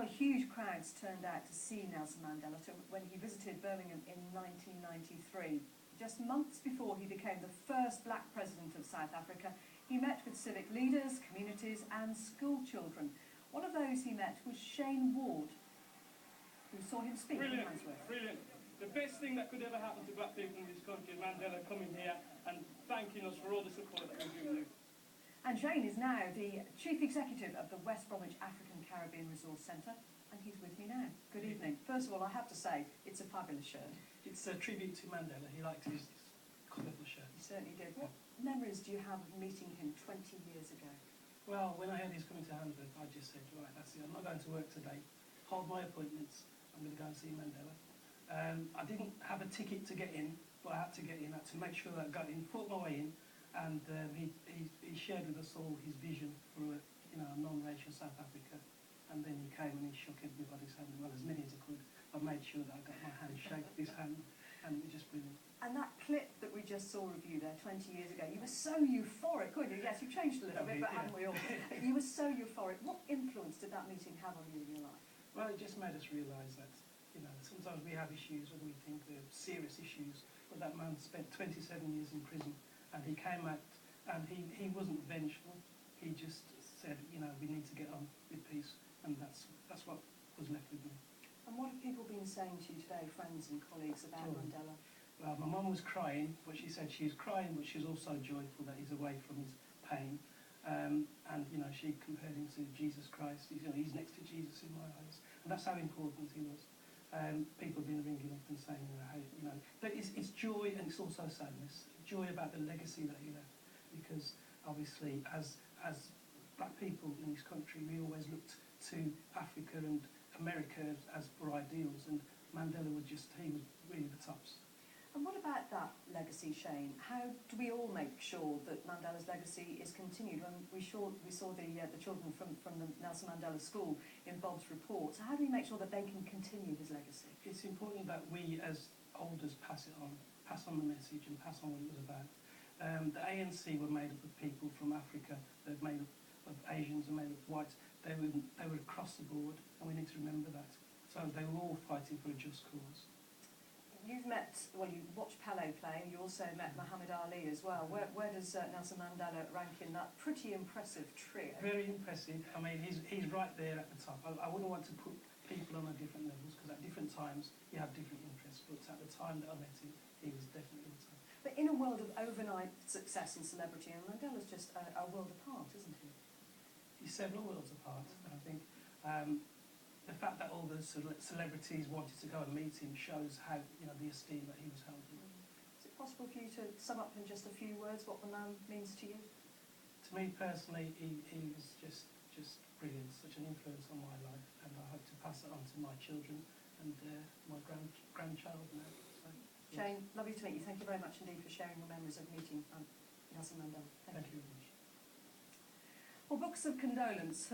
Well, huge crowds turned out to see Nelson Mandela when he visited Birmingham in 1993. Just months before he became the first black president of South Africa, he met with civic leaders, communities and school children. One of those he met was Shane Ward, who saw him speak in Handsworth. Brilliant. The best thing that could ever happen to black people in this country is Mandela coming here and thanking us for all the support that we've given you. And Shane is now the Chief Executive of the West Bromwich African Caribbean Resource Centre, and he's with me now. Good evening. First of all, I have to say, it's a fabulous shirt. It's a tribute to Mandela. He liked his colourful shirt. He certainly did. What memories do you have of meeting him 20 years ago? Well, when I heard he was coming to Handsworth, I just said, right, that's it. I'm not going to work today. Hold my appointments. I'm going to go and see Mandela. I didn't have a ticket to get in, but I had to get in. I had to make sure that I got in, fought my way in, and he shared with us all his vision for a non-racial South Africa. And then he came and he shook everybody's hand, well, as many as I could. I made sure that I got my hand shake his hand, and it was just brilliant. And that clip that we just saw of you there 20 years ago, you were so euphoric, weren't you? Yes, you've changed a little bit, but haven't we all? You were so euphoric. What influence did that meeting have on you in your life? Well, it just made us realise that, sometimes we have issues, whether we think they're serious issues, but that man spent 27 years in prison, and he came out, and he wasn't vengeful. He just said, we need to get on with peace, and that's what was left with me. And what have people been saying to you today, friends and colleagues, about Mandela? Well, my mum was crying, but she said she was crying, but she was also joyful that he's away from his pain. And she compared him to Jesus Christ. He's next to Jesus in my eyes, and that's how important he was. People have been ringing up and saying, but it's joy and it's also sadness. Joy about the legacy that he left, because obviously, as black people in this country, we always looked to Africa and America as for ideals, and Mandela he was really the tops. And what about that legacy, Shane? How do we all make sure that Mandela's legacy is continued? When we saw the children from the Nelson Mandela School in Bob's report, so how do we make sure that they can continue his legacy? It's important that we as elders pass on the message and pass on what it was about. The ANC were made up of people from Africa, they're made up of Asians and made up of whites. They were across the board, and we need to remember that. So they were all fighting for a just cause. You watched Pele play, and you also met Muhammad Ali as well. Where does Nelson Mandela rank in that pretty impressive trio? Very impressive. I mean, he's right there at the top. I wouldn't want to put people on different levels, because at different times you have different interests, but at the time that I met him, he was definitely the top. But in a world of overnight success and celebrity, and Mandela's just a world apart, isn't he? He's several worlds apart, and I think the fact that all the celebrities wanted to go and meet him shows how, the esteem that he was held in. Is it possible for you to sum up in just a few words what the man means to you? To me personally, he was just brilliant, such an influence on my life, and I hope to pass it on to my children and my grandchild now. So, yes. Shane, lovely to meet you. Thank you very much indeed for sharing your memories of meeting Nelson Mandela. Thank you very much. Well, books of condolence